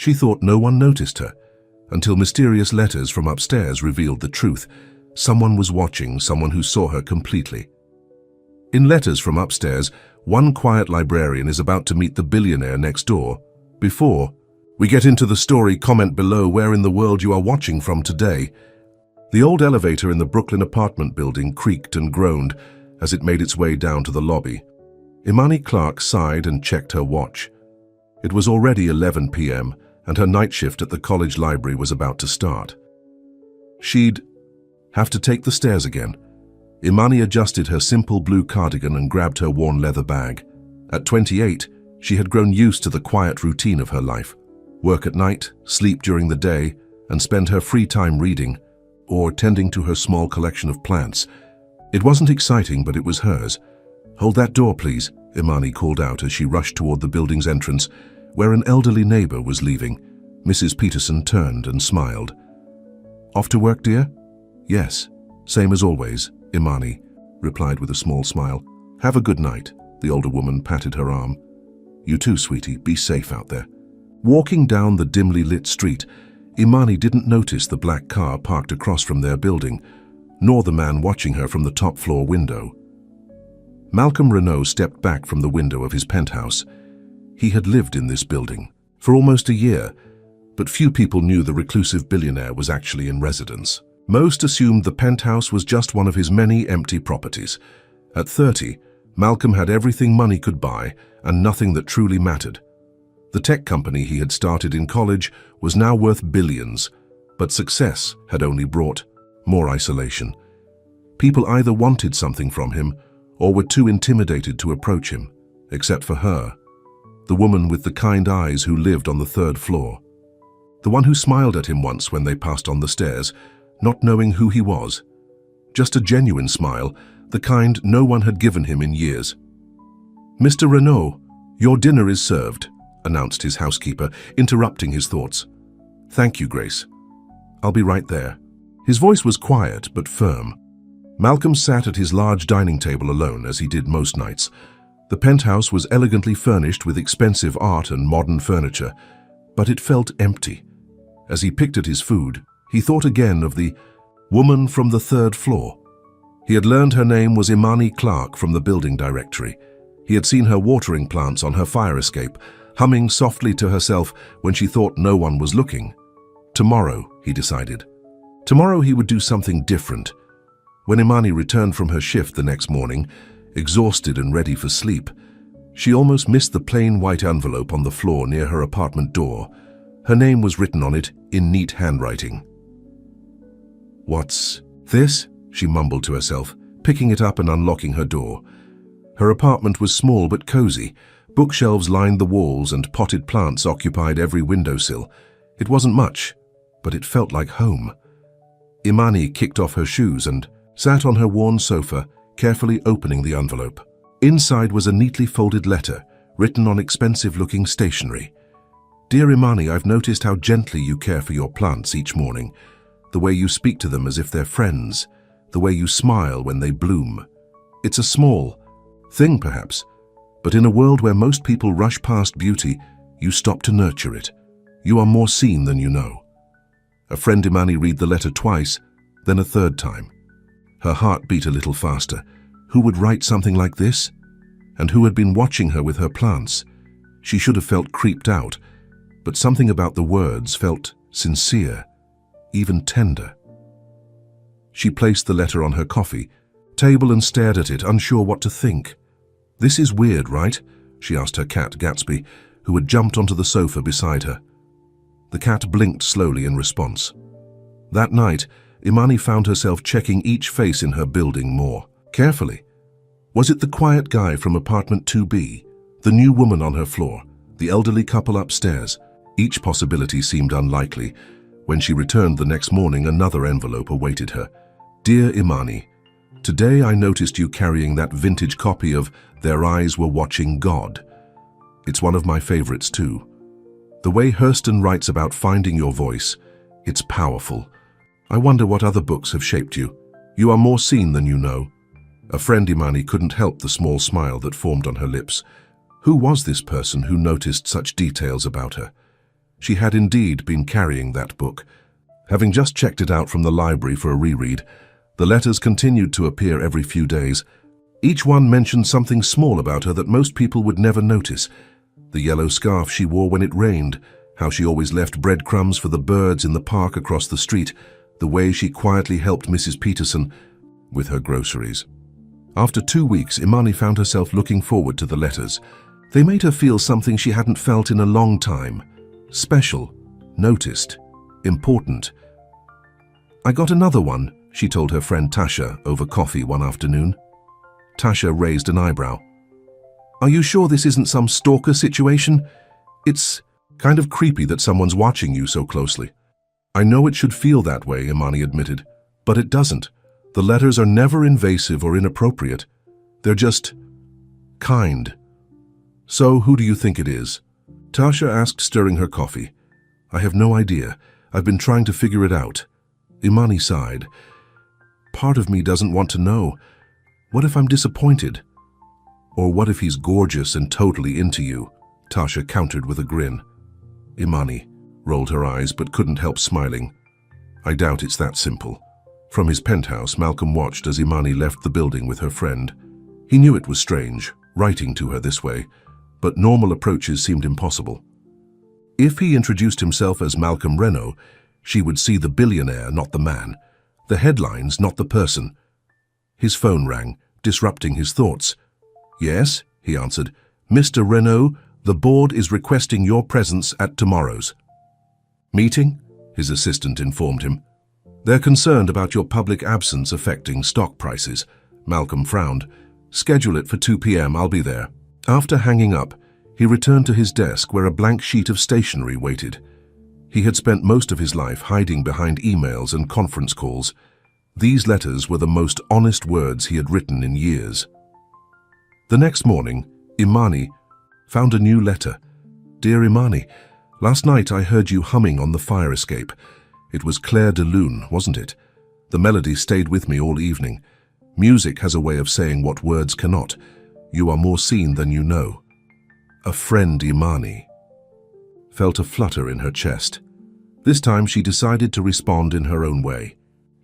She thought no one noticed her, until mysterious letters from upstairs revealed the truth. Someone was watching, someone who saw her completely. In letters from upstairs, one quiet librarian is about to meet the billionaire next door. Before we get into the story, comment below where in the world you are watching from today. The old elevator in the Brooklyn apartment building creaked and groaned as it made its way down to the lobby. Imani Clark sighed and checked her watch. It was already 11 p.m. and her night shift at the college library was about to start. She'd have to take the stairs again. Imani adjusted her simple blue cardigan and grabbed her worn leather bag. At 28, she had grown used to the quiet routine of her life. Work at night, sleep during the day, and spend her free time reading or tending to her small collection of plants. It wasn't exciting, but it was hers. "Hold that door, please," Imani called out as she rushed toward the building's entrance, where an elderly neighbor was leaving. Mrs. Peterson turned and smiled. "Off to work, dear?" "Yes, same as always," Imani replied with a small smile. "Have a good night," the older woman patted her arm. "You too, sweetie. Be safe out there." Walking down the dimly lit street, Imani didn't notice the black car parked across from their building, nor the man watching her from the top floor window. Malcolm Renault stepped back from the window of his penthouse. He had lived in this building for almost a year, but few people knew the reclusive billionaire was actually in residence. Most assumed the penthouse was just one of his many empty properties. At 30, Malcolm had everything money could buy and nothing that truly mattered. The tech company he had started in college was now worth billions, but success had only brought more isolation. People either wanted something from him or were too intimidated to approach him, except for her, the woman with the kind eyes who lived on the 3rd floor. The one who smiled at him once when they passed on the stairs, not knowing who he was. Just a genuine smile, the kind no one had given him in years. "Mr. Renault, your dinner is served," announced his housekeeper, interrupting his thoughts. "Thank you, Grace. I'll be right there." His voice was quiet but firm. Malcolm sat at his large dining table alone, as he did most nights. The penthouse was elegantly furnished with expensive art and modern furniture, but it felt empty. As he picked at his food, he thought again of the woman from the 3rd floor. He had learned her name was Imani Clark from the building directory. He had seen her watering plants on her fire escape, humming softly to herself when she thought no one was looking. Tomorrow, he decided. Tomorrow he would do something different. When Imani returned from her shift the next morning, exhausted and ready for sleep, she almost missed the plain white envelope on the floor near her apartment door. Her name was written on it in neat handwriting. "What's this?" she mumbled to herself, picking it up and unlocking her door. Her apartment was small but cozy. Bookshelves lined the walls and potted plants occupied every windowsill. It wasn't much, but it felt like home. Imani kicked off her shoes and sat on her worn sofa, carefully opening the envelope. Inside was a neatly folded letter, written on expensive-looking stationery. "Dear Imani, I've noticed how gently you care for your plants each morning, the way you speak to them as if they're friends, the way you smile when they bloom. It's a small thing, perhaps, but in a world where most people rush past beauty, you stop to nurture it. You are more seen than you know." A friend Imani read the letter twice, then a 3rd time. Her heart beat a little faster. Who would write something like this? And who had been watching her with her plants? She should have felt creeped out, but something about the words felt sincere, even tender. She placed the letter on her coffee table and stared at it, unsure what to think. "This is weird, right?" she asked her cat, Gatsby, who had jumped onto the sofa beside her. The cat blinked slowly in response. That night, Imani found herself checking each face in her building more carefully. Was it the quiet guy from apartment 2B, the new woman on her floor, the elderly couple upstairs? Each possibility seemed unlikely. When she returned the next morning, another envelope awaited her. "Dear Imani, today I noticed you carrying that vintage copy of Their Eyes Were Watching God. It's one of my favorites too. The way Hurston writes about finding your voice, it's powerful. I wonder what other books have shaped you. You are more seen than you know." A friend Imani couldn't help the small smile that formed on her lips. Who was this person who noticed such details about her? She had indeed been carrying that book. Having just checked it out from the library for a reread, the letters continued to appear every few days. Each one mentioned something small about her that most people would never notice. The yellow scarf she wore when it rained, how she always left breadcrumbs for the birds in the park across the street, the way she quietly helped Mrs. Peterson with her groceries. After 2 weeks, Imani found herself looking forward to the letters. They made her feel something she hadn't felt in a long time. Special, noticed, important. "I got another one," she told her friend Tasha over coffee one afternoon. Tasha raised an eyebrow. "Are you sure this isn't some stalker situation? It's kind of creepy that someone's watching you so closely." "I know it should feel that way," Imani admitted, "but it doesn't. The letters are never invasive or inappropriate. They're just kind." "So who do you think it is?" Tasha asked, stirring her coffee. "I have no idea. I've been trying to figure it out." Imani sighed. "Part of me doesn't want to know. What if I'm disappointed? Or what if he's gorgeous and totally into you?" Tasha countered with a grin. Imani rolled her eyes but couldn't help smiling. "I doubt it's that simple." From his penthouse, Malcolm watched as Imani left the building with her friend. He knew it was strange, writing to her this way, but normal approaches seemed impossible. If he introduced himself as Malcolm Renault, she would see the billionaire, not the man, the headlines, not the person. His phone rang, disrupting his thoughts. "Yes," he answered. "Mr. Renault, the board is requesting your presence at tomorrow's meeting," his assistant informed him. "They're concerned about your public absence affecting stock prices." Malcolm frowned. "Schedule it for 2 p.m. I'll be there." After hanging up, he returned to his desk where a blank sheet of stationery waited. He had spent most of his life hiding behind emails and conference calls. These letters were the most honest words he had written in years. The next morning, Imani found a new letter. "Dear Imani, last night I heard you humming on the fire escape. It was Claire de Lune, wasn't it? The melody stayed with me all evening. Music has a way of saying what words cannot. You are more seen than you know. A friend, Imani." Felt a flutter in her chest. This time she decided to respond in her own way.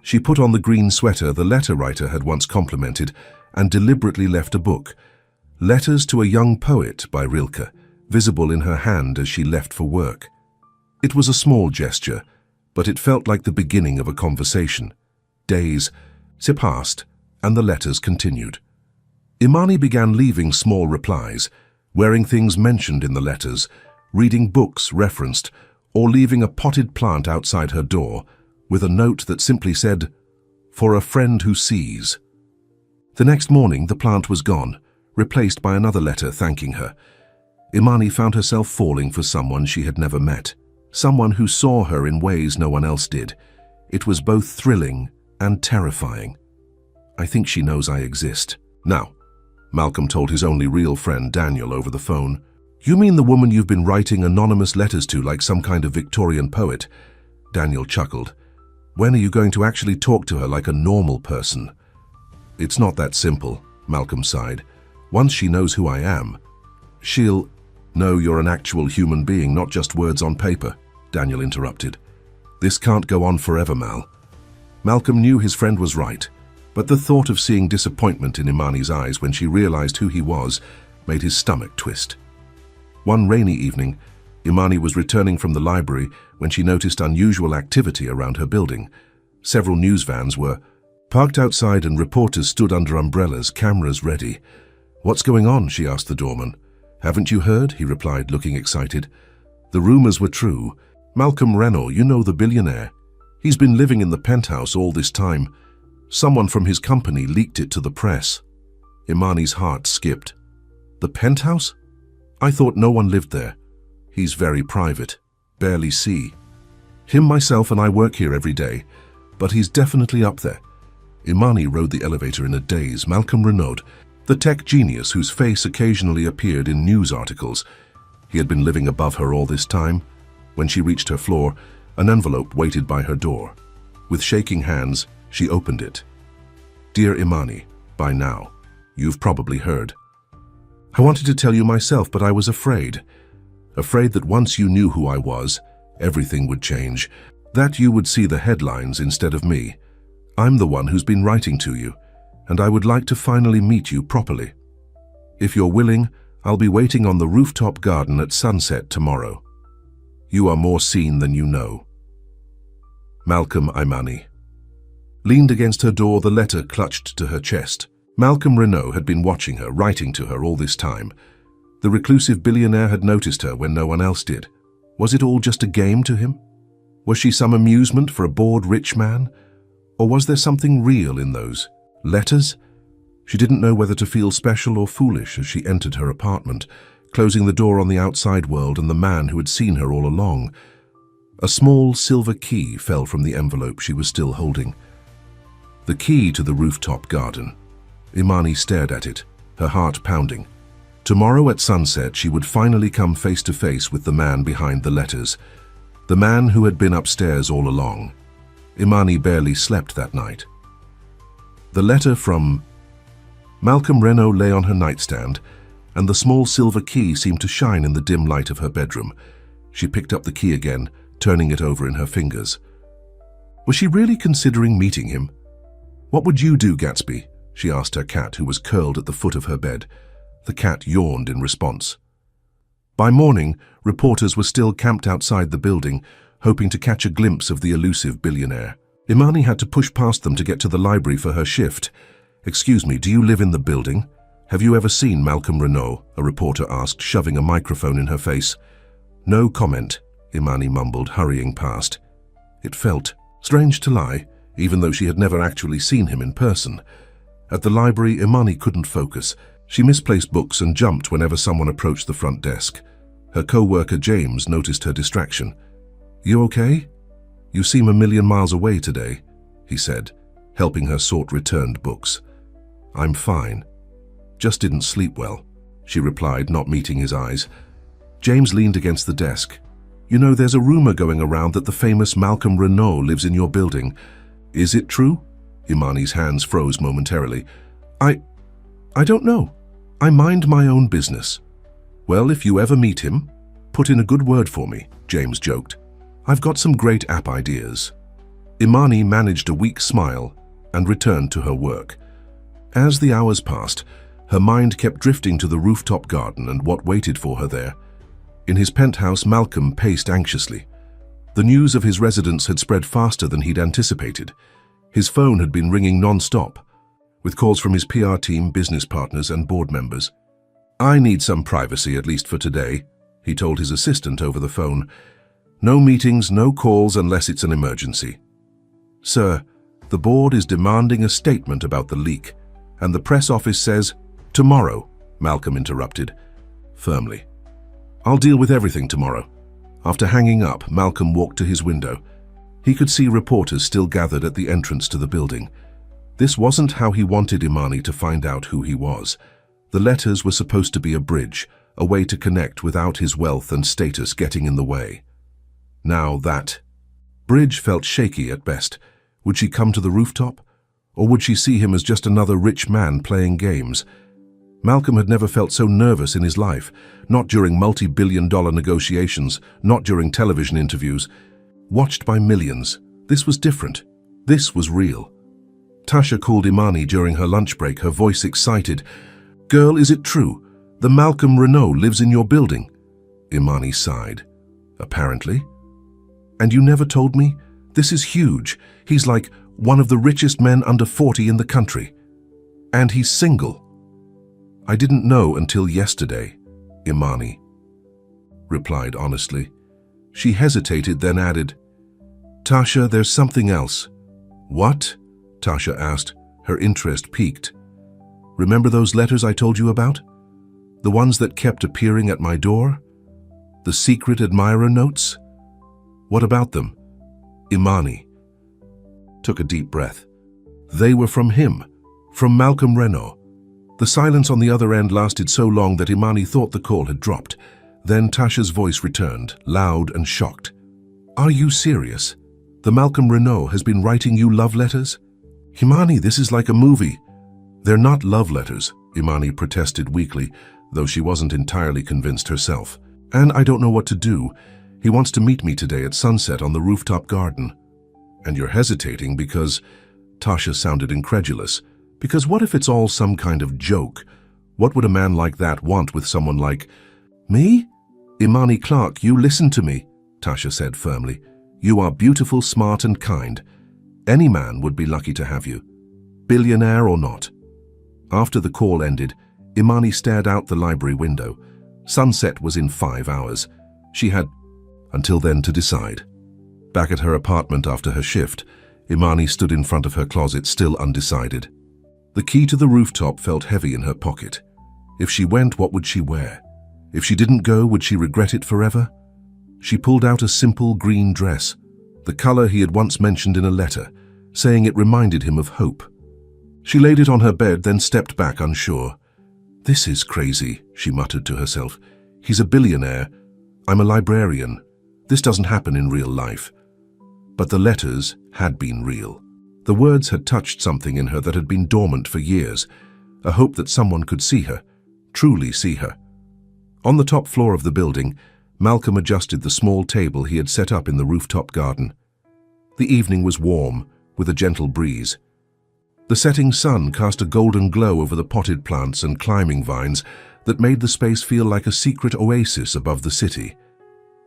She put on the green sweater the letter writer had once complimented and deliberately left a book, Letters to a Young Poet by Rilke, visible in her hand as she left for work. It was a small gesture, but it felt like the beginning of a conversation. Days passed, and the letters continued. Imani began leaving small replies, wearing things mentioned in the letters, reading books referenced, or leaving a potted plant outside her door with a note that simply said, "For a friend who sees." The next morning, the plant was gone, replaced by another letter thanking her. Imani found herself falling for someone she had never met, someone who saw her in ways no one else did. It was both thrilling and terrifying. "I think she knows I exist now," Malcolm told his only real friend Daniel over the phone. "You mean the woman you've been writing anonymous letters to like some kind of Victorian poet?" Daniel chuckled. "When are you going to actually talk to her like a normal person?" "It's not that simple," Malcolm sighed. "Once she knows who I am, she'll..." "No, you're an actual human being, not just words on paper," Daniel interrupted. "This can't go on forever, Mal." Malcolm knew his friend was right, but the thought of seeing disappointment in Imani's eyes when she realized who he was made his stomach twist. One rainy evening, Imani was returning from the library when she noticed unusual activity around her building. Several news vans were parked outside and reporters stood under umbrellas, cameras ready. "What's going on?" she asked the doorman. "Haven't you heard?" he replied, looking excited. "The rumors were true. Malcolm Renault, you know, the billionaire. He's been living in the penthouse all this time. Someone from his company leaked it to the press." Imani's heart skipped. "The penthouse? I thought no one lived there. He's very private. Barely see him. Myself and I work here every day, but he's definitely up there." Imani rode the elevator in a daze. Malcolm Renault, the tech genius whose face occasionally appeared in news articles. He had been living above her all this time. When she reached her floor, an envelope waited by her door. With shaking hands, she opened it. "Dear Imani, by now, you've probably heard. I wanted to tell you myself, but I was afraid. Afraid that once you knew who I was, Everything would change. That you would see the headlines instead of me. I'm the one who's been writing to you, and I would like to finally meet you properly. If you're willing, I'll be waiting on the rooftop garden at sunset tomorrow. You are more seen than you know. Malcolm Imani. Leaned against her door, the letter clutched to her chest. Malcolm Renault had been watching her, writing to her all this time. The reclusive billionaire had noticed her when no one else did. Was it all just a game to him? Was she some amusement for a bored rich man? Or was there something real in those letters? She didn't know whether to feel special or foolish as she entered her apartment, closing the door on the outside world and the man who had seen her all along. A small silver key fell from the envelope she was still holding. The key to the rooftop garden. Imani stared at it, her heart pounding. Tomorrow at sunset she would finally come face to face with the man behind the letters, the man who had been upstairs all along. Imani barely slept that night. The letter from Malcolm Renault lay on her nightstand, and the small silver key seemed to shine in the dim light of her bedroom. She picked up the key again, turning it over in her fingers. Was she really considering meeting him? "What would you do, Gatsby?" she asked her cat, who was curled at the foot of her bed. The cat yawned in response. By morning, reporters were still camped outside the building, hoping to catch a glimpse of the elusive billionaire. Imani had to push past them to get to the library for her shift. "Excuse me, do you live in the building? Have you ever seen Malcolm Renault?" a reporter asked, shoving a microphone in her face. "No comment," Imani mumbled, hurrying past. It felt strange to lie, even though she had never actually seen him in person. At the library, Imani couldn't focus. She misplaced books and jumped whenever someone approached the front desk. Her co-worker James noticed her distraction. "You okay? You seem a million miles away today," he said, helping her sort returned books. "I'm fine. Just didn't sleep well," she replied, not meeting his eyes. James leaned against the desk. "You know, there's a rumor going around that the famous Malcolm Renault lives in your building. Is it true?" Imani's hands froze momentarily. I don't know. I mind my own business." "Well, if you ever meet him, put in a good word for me," James joked. "I've got some great app ideas." Imani managed a weak smile and returned to her work. As the hours passed, her mind kept drifting to the rooftop garden and what waited for her there. In his penthouse, Malcolm paced anxiously. The news of his residence had spread faster than he'd anticipated. His phone had been ringing non-stop, with calls from his PR team, business partners, and board members. "I need some privacy, at least for today," he told his assistant over the phone. "No meetings, no calls unless it's an emergency." "Sir, the board is demanding a statement about the leak, and the press office says, 'Tomorrow,'" Malcolm interrupted, firmly. "I'll deal with everything tomorrow." After hanging up, Malcolm walked to his window. He could see reporters still gathered at the entrance to the building. This wasn't how he wanted Imani to find out who he was. The letters were supposed to be a bridge, a way to connect without his wealth and status getting in the way. Now that bridge felt shaky at best. Would she come to the rooftop? Or would she see him as just another rich man playing games? Malcolm had never felt so nervous in his life, not during multi-billion-dollar negotiations, not during television interviews. Watched by millions, this was different. This was real. Tasha called Imani during her lunch break, her voice excited. "Girl, is it true? The Malcolm Renault lives in your building?" Imani sighed. "Apparently." "And you never told me? This is huge. He's like one of the richest men under 40 in the country. And he's single." "I didn't know until yesterday," Imani replied honestly. She hesitated, then added, "Tasha, there's something else." "What?" Tasha asked, her interest piqued. "Remember those letters I told you about? The ones that kept appearing at my door? The secret admirer notes? What about them?" Imani took a deep breath. They were from him, from Malcolm Renault. The silence on the other end lasted so long that Imani thought the call had dropped. Then Tasha's voice returned, loud and shocked. "Are you serious? The Malcolm Renault has been writing you love letters?" "Imani, this is like a movie." "They're not love letters," Imani protested weakly, though she wasn't entirely convinced herself. "And I don't know what to do. He wants to meet me today at sunset on the rooftop garden. And you're hesitating because... Tasha sounded incredulous. Because what if it's all some kind of joke? What would a man like that want with someone like... Me? Imani Clark, you listen to me, Tasha said firmly. You are beautiful, smart and kind. Any man would be lucky to have you. Billionaire or not. After the call ended, Imani stared out the library window. Sunset was in 5 hours. She had until then to decide. Back at her apartment after her shift, Imani stood in front of her closet, still undecided. The key to the rooftop felt heavy in her pocket. If she went, what would she wear? If she didn't go, would she regret it forever? She pulled out a simple green dress, the color he had once mentioned in a letter, saying it reminded him of hope. She laid it on her bed, then stepped back unsure. This is crazy, she muttered to herself. He's a billionaire. I'm a librarian. This doesn't happen in real life. But the letters had been real. The words had touched something in her that had been dormant for years, a hope that someone could see her, truly see her. On the top floor of the building, Malcolm adjusted the small table he had set up in the rooftop garden. The evening was warm, with a gentle breeze. The setting sun cast a golden glow over the potted plants and climbing vines that made the space feel like a secret oasis above the city.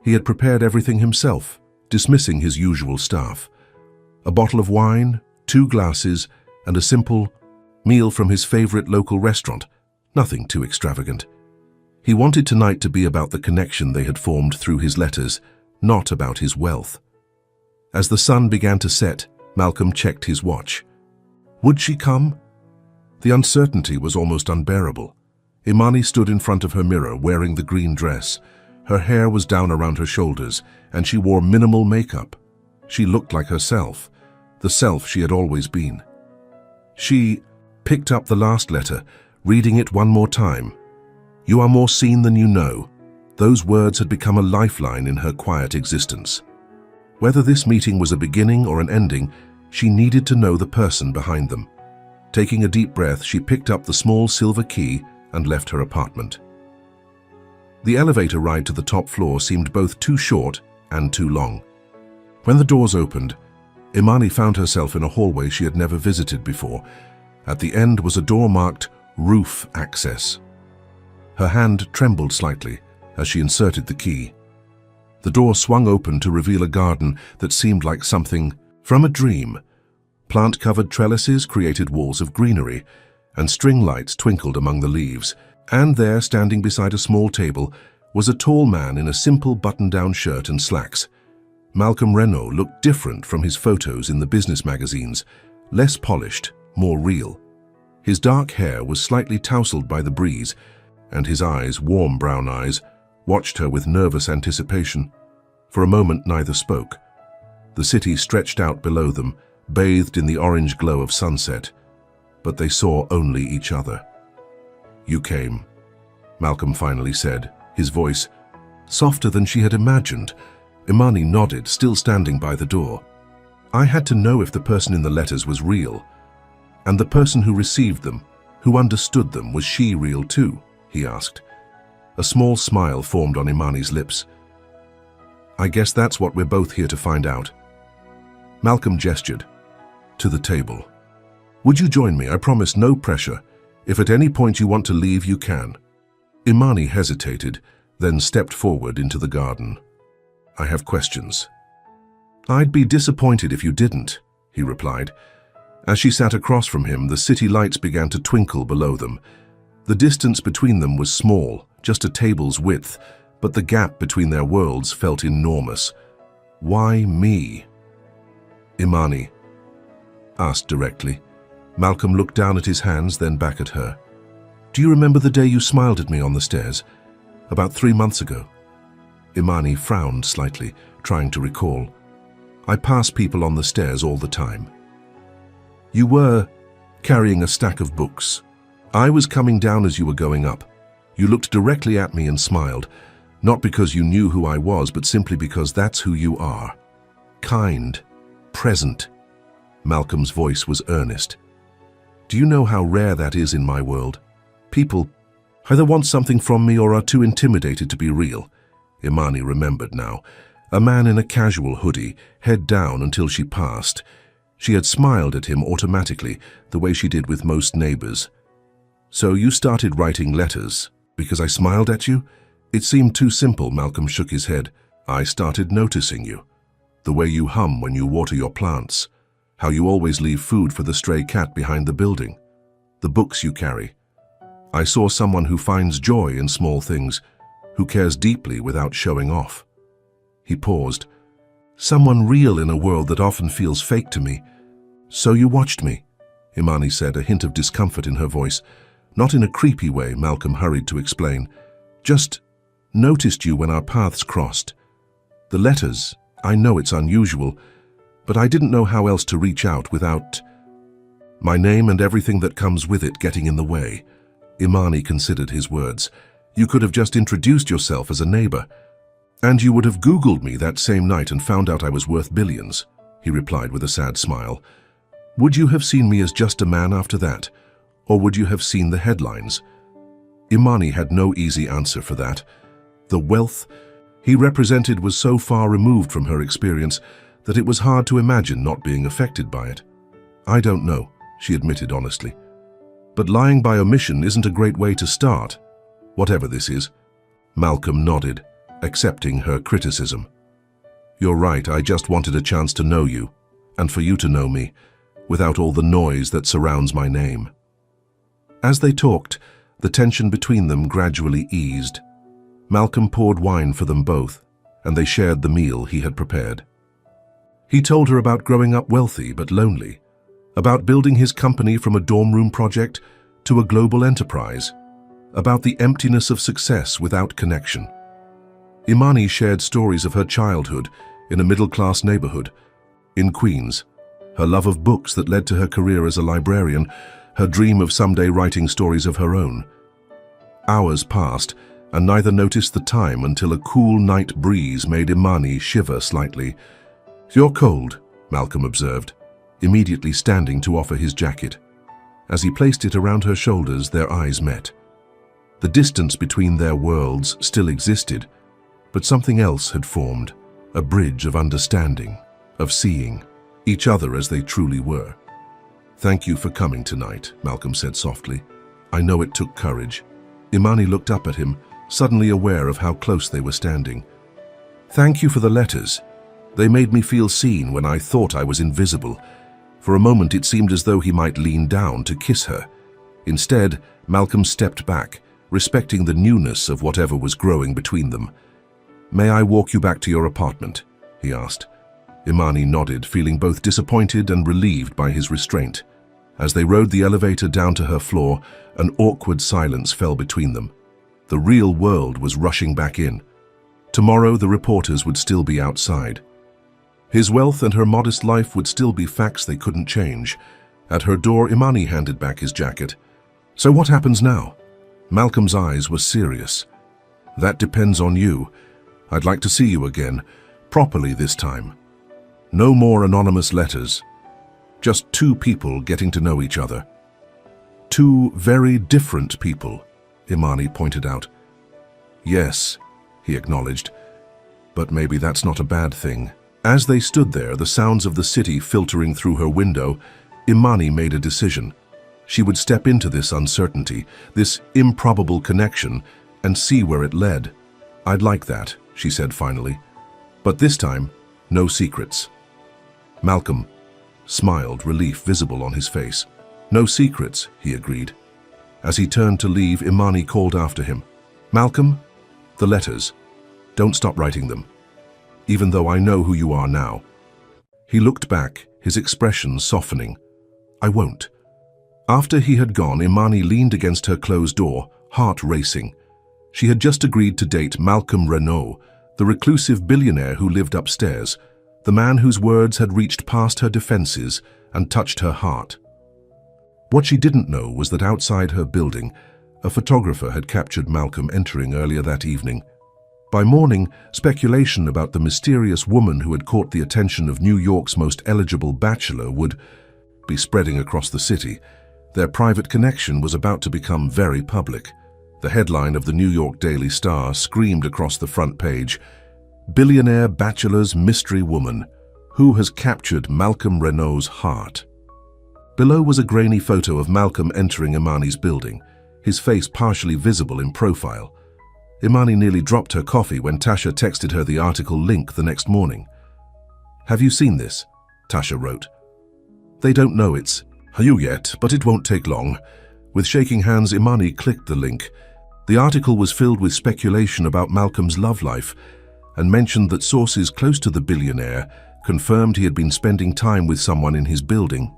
He had prepared everything himself, dismissing his usual staff. A bottle of wine, 2 glasses, and a simple meal from his favorite local restaurant, nothing too extravagant. He wanted tonight to be about the connection they had formed through his letters, not about his wealth. As the sun began to set, Malcolm checked his watch. Would she come? The uncertainty was almost unbearable. Imani stood in front of her mirror wearing the green dress. Her hair was down around her shoulders, and she wore minimal makeup. She looked like herself, the self she had always been. She picked up the last letter, reading it one more time. You are more seen than you know. Those words had become a lifeline in her quiet existence. Whether this meeting was a beginning or an ending, she needed to know the person behind them. Taking a deep breath, she picked up the small silver key and left her apartment. The elevator ride to the top floor seemed both too short and too long. When the doors opened, Imani found herself in a hallway she had never visited before. At the end was a door marked Roof Access. Her hand trembled slightly as she inserted the key. The door swung open to reveal a garden that seemed like something from a dream. Plant-covered trellises created walls of greenery, and string lights twinkled among the leaves. And there, standing beside a small table, was a tall man in a simple button-down shirt and slacks. Malcolm Renault looked different from his photos in the business magazines, less polished, more real. His dark hair was slightly tousled by the breeze, and his eyes, warm brown eyes, watched her with nervous anticipation. For a moment neither spoke. The city stretched out below them, bathed in the orange glow of sunset, but they saw only each other. You came, Malcolm finally said, his voice softer than she had imagined. Imani nodded, still standing by the door. I had to know if the person in the letters was real. And the person who received them, who understood them, was she real too? He asked. A small smile formed on Imani's lips. I guess that's what we're both here to find out. Malcolm gestured to the table. Would you join me? I promise no pressure. If at any point you want to leave, you can. Imani hesitated, then stepped forward into the garden. I have questions. I'd be disappointed if you didn't, he replied. As she sat across from him, the city lights began to twinkle below them. The distance between them was small, just a table's width, but the gap between their worlds felt enormous. Why me? Imani asked directly. Malcolm looked down at his hands, then back at her. Do you remember the day you smiled at me on the stairs? About 3 months ago. Imani frowned slightly, trying to recall. I pass people on the stairs all the time. You were carrying a stack of books. I was coming down as you were going up. You looked directly at me and smiled, not because you knew who I was, but simply because that's who you are. Kind, present. Malcolm's voice was earnest. Do you know how rare that is in my world? People either want something from me or are too intimidated to be real. Imani remembered now. A man in a casual hoodie, head down until she passed. She had smiled at him automatically, the way she did with most neighbors. "So you started writing letters because I smiled at you?" It seemed too simple. Malcolm shook his head. "I started noticing you. The way you hum when you water your plants. How you always leave food for the stray cat behind the building. The books you carry. I saw someone who finds joy in small things, who cares deeply without showing off." He paused. "Someone real in a world that often feels fake to me. So you watched me," Imani said, a hint of discomfort in her voice. "Not in a creepy way," Malcolm hurried to explain. "Just noticed you when our paths crossed. The letters, I know it's unusual, but I didn't know how else to reach out without my name and everything that comes with it getting in the way." Imani considered his words. "You could have just introduced yourself as a neighbor. And you would have Googled me that same night and found out I was worth billions," he replied with a sad smile. "Would you have seen me as just a man after that? Or would you have seen the headlines?" Imani had no easy answer for that. The wealth he represented was so far removed from her experience that it was hard to imagine not being affected by it. "I don't know," she admitted honestly. "But lying by omission isn't a great way to start, whatever this is." Malcolm nodded, accepting her criticism. "You're right, I just wanted a chance to know you, and for you to know me, without all the noise that surrounds my name." As they talked, the tension between them gradually eased. Malcolm poured wine for them both, and they shared the meal he had prepared. He told her about growing up wealthy but lonely, about building his company from a dorm room project to a global enterprise, about the emptiness of success without connection. Imani shared stories of her childhood in a middle-class neighborhood in Queens, her love of books that led to her career as a librarian, her dream of someday writing stories of her own. Hours passed, and neither noticed the time until a cool night breeze made Imani shiver slightly. "You're cold," Malcolm observed, immediately standing to offer his jacket. As he placed it around her shoulders, their eyes met. The distance between their worlds still existed, but something else had formed, a bridge of understanding, of seeing each other as they truly were. "Thank you for coming tonight," Malcolm said softly. "I know it took courage." Imani looked up at him, suddenly aware of how close they were standing. "Thank you for the letters. They made me feel seen when I thought I was invisible." For a moment it seemed as though he might lean down to kiss her. Instead, Malcolm stepped back, respecting the newness of whatever was growing between them. "May I walk you back to your apartment?" he asked. Imani nodded, feeling both disappointed and relieved by his restraint. As they rode the elevator down to her floor, an awkward silence fell between them. The real world was rushing back in. Tomorrow the reporters would still be outside. His wealth and her modest life would still be facts they couldn't change. At her door, Imani handed back his jacket. "So what happens now?" Malcolm's eyes were serious. "That depends on you. I'd like to see you again, properly this time. No more anonymous letters. Just two people getting to know each other." "Two very different people," Imani pointed out. "Yes," he acknowledged, "but maybe that's not a bad thing." As they stood there, the sounds of the city filtering through her window, Imani made a decision. She would step into this uncertainty, this improbable connection, and see where it led. "I'd like that," she said finally. "But this time, no secrets." Malcolm smiled, relief visible on his face. "No secrets," he agreed. As he turned to leave, Imani called after him. "Malcolm, the letters. Don't stop writing them, even though I know who you are now." He looked back, his expression softening. "I won't." After he had gone, Imani leaned against her closed door, heart racing. She had just agreed to date Malcolm Renault, the reclusive billionaire who lived upstairs, the man whose words had reached past her defenses and touched her heart. What she didn't know was that outside her building, a photographer had captured Malcolm entering earlier that evening. By morning, speculation about the mysterious woman who had caught the attention of New York's most eligible bachelor would be spreading across the city. Their private connection was about to become very public. The headline of the New York Daily Star screamed across the front page, "Billionaire Bachelor's Mystery Woman. Who has captured Malcolm Renault's heart?" Below was a grainy photo of Malcolm entering Imani's building, his face partially visible in profile. Imani nearly dropped her coffee when Tasha texted her the article link the next morning. "Have you seen this?" Tasha wrote. "They don't know it's you yet, but it won't take long." With shaking hands, Imani clicked the link. The article was filled with speculation about Malcolm's love life and mentioned that sources close to the billionaire confirmed he had been spending time with someone in his building.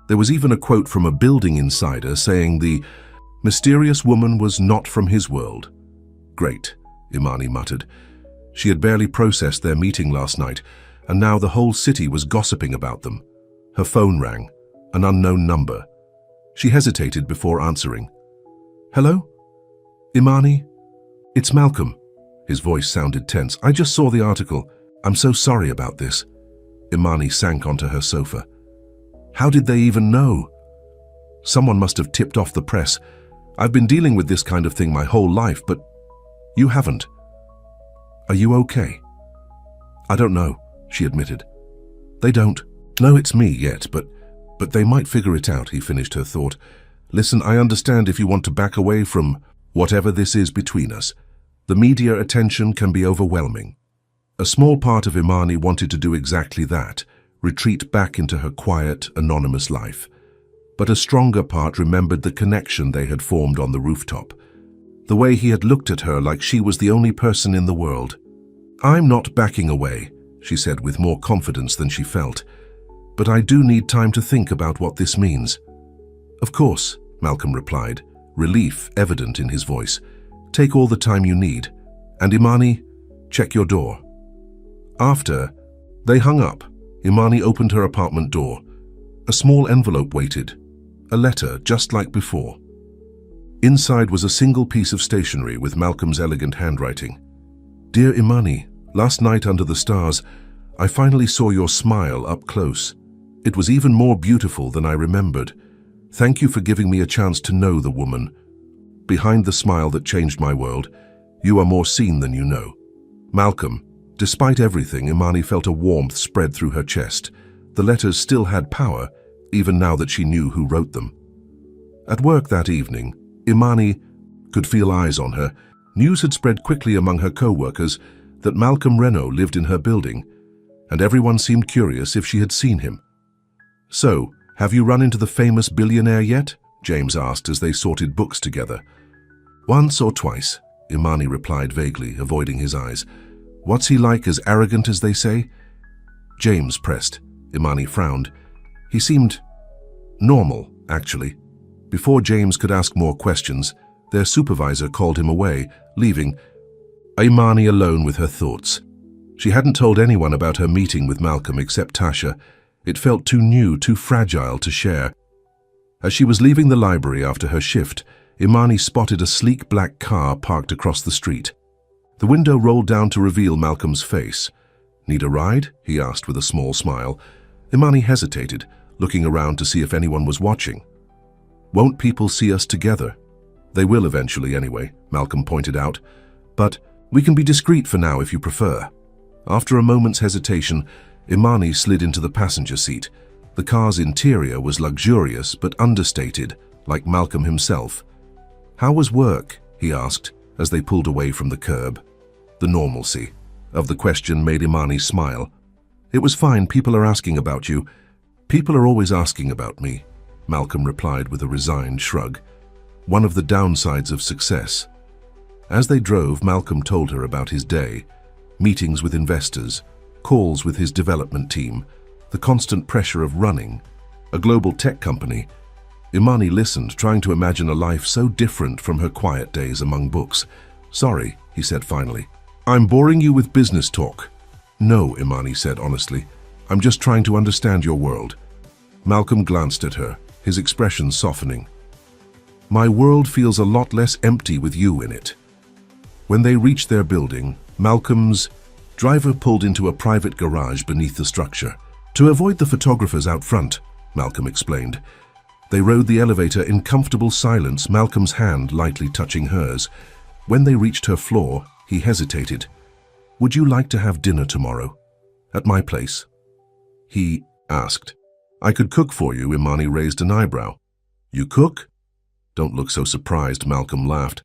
There was even a quote from a building insider saying the mysterious woman was not from his world. "Great," Imani muttered. She had barely processed their meeting last night, and now the whole city was gossiping about them. Her phone rang, an unknown number. She hesitated before answering. "Hello? Imani? It's Malcolm." His voice sounded tense. "I just saw the article. I'm so sorry about this." Imani sank onto her sofa. "How did they even know?" "Someone must have tipped off the press. I've been dealing with this kind of thing my whole life, but you haven't. Are you okay?" "I don't know," she admitted. "They don't know it's me yet, but they might figure it out," he finished her thought. "Listen, I understand if you want to back away from whatever this is between us. The media attention can be overwhelming." A small part of Imani wanted to do exactly that, retreat back into her quiet, anonymous life. But a stronger part remembered the connection they had formed on the rooftop. The way he had looked at her like she was the only person in the world. "I'm not backing away," she said with more confidence than she felt. "But I do need time to think about what this means." "Of course," Malcolm replied, relief evident in his voice. "Take all the time you need. And Imani, check your door." After they hung up, Imani opened her apartment door. A small envelope waited, a letter just like before. Inside was a single piece of stationery with Malcolm's elegant handwriting. "Dear Imani, last night under the stars, I finally saw your smile up close. It was even more beautiful than I remembered. Thank you for giving me a chance to know the woman. Behind the smile that changed my world, you are more seen than you know. Malcolm." Despite everything, Imani felt a warmth spread through her chest. The letters still had power, even now that she knew who wrote them. At work that evening, Imani could feel eyes on her. News had spread quickly among her co-workers that Malcolm Renault lived in her building, and everyone seemed curious if she had seen him. "So, have you run into the famous billionaire yet?" James asked as they sorted books together. "Once or twice," Imani replied vaguely, avoiding his eyes. "What's he like, as arrogant as they say?" James pressed. Imani frowned. "He seemed normal, actually." Before James could ask more questions, their supervisor called him away, leaving Imani alone with her thoughts. She hadn't told anyone about her meeting with Malcolm except Tasha. It felt too new, too fragile to share. As she was leaving the library after her shift, Imani spotted a sleek black car parked across the street. The window rolled down to reveal Malcolm's face. "Need a ride?" he asked with a small smile. Imani hesitated, looking around to see if anyone was watching. "Won't people see us together?" "They will eventually anyway," Malcolm pointed out. "But we can be discreet for now if you prefer." After a moment's hesitation, Imani slid into the passenger seat. The car's interior was luxurious but understated, like Malcolm himself. "How was work?" he asked as they pulled away from the curb. The normalcy of the question made Imani smile. "It was fine. People are asking about you." "People are always asking about me," Malcolm replied with a resigned shrug. One of the downsides of success. As they drove, Malcolm told her about his day. Meetings with investors, calls with his development team, the constant pressure of running a global tech company. Imani listened, trying to imagine a life so different from her quiet days among books. "Sorry," he said finally. "I'm boring you with business talk." "No," Imani said honestly. "I'm just trying to understand your world." Malcolm glanced at her, his expression softening. "My world feels a lot less empty with you in it." When they reached their building, Malcolm's driver pulled into a private garage beneath the structure. "To avoid the photographers out front," Malcolm explained. They rode the elevator in comfortable silence, Malcolm's hand lightly touching hers. When they reached her floor, he hesitated. "Would you like to have dinner tomorrow? At my place?" he asked. "I could cook for you," Imani raised an eyebrow. "You cook?" "Don't look so surprised," Malcolm laughed.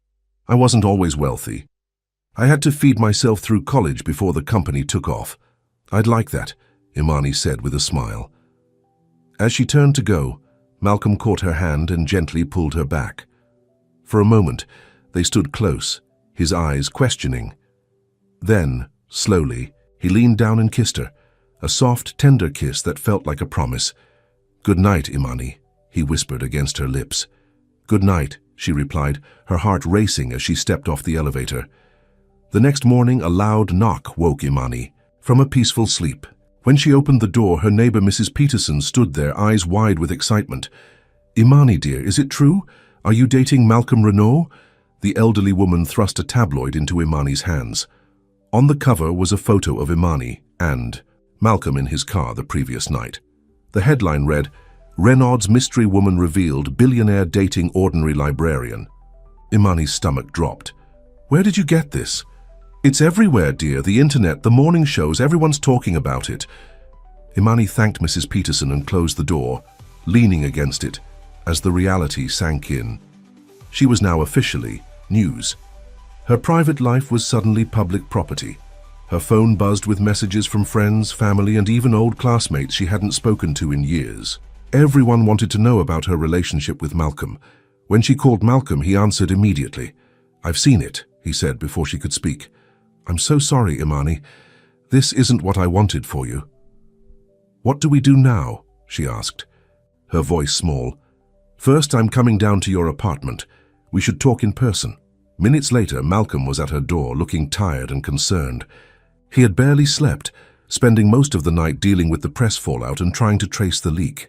"I wasn't always wealthy. I had to feed myself through college before the company took off." "I'd like that," Imani said with a smile. As she turned to go, Malcolm caught her hand and gently pulled her back. For a moment, they stood close, his eyes questioning. Then, slowly, he leaned down and kissed her, a soft, tender kiss that felt like a promise. "Good night, Imani," he whispered against her lips. "Good night," she replied, her heart racing as she stepped off the elevator. The next morning, a loud knock woke Imani from a peaceful sleep. When she opened the door, her neighbor Mrs. Peterson stood there, eyes wide with excitement. "Imani, dear, is it true? Are you dating Malcolm Renault?" The elderly woman thrust a tabloid into Imani's hands. On the cover was a photo of Imani and Malcolm in his car the previous night. The headline read, "Renaud's mystery woman revealed, billionaire dating ordinary librarian." Imani's stomach dropped. "Where did you get this?" "It's everywhere, dear. The internet, the morning shows, everyone's talking about it." Imani thanked Mrs. Peterson and closed the door, leaning against it, as the reality sank in. She was now officially news. Her private life was suddenly public property. Her phone buzzed with messages from friends, family, and even old classmates she hadn't spoken to in years. Everyone wanted to know about her relationship with Malcolm. When she called Malcolm, he answered immediately. "I've seen it," he said before she could speak. "I'm so sorry, Imani. This isn't what I wanted for you." "What do we do now?" she asked, her voice small. "First, I'm coming down to your apartment. We should talk in person." Minutes later, Malcolm was at her door, looking tired and concerned. He had barely slept, spending most of the night dealing with the press fallout and trying to trace the leak.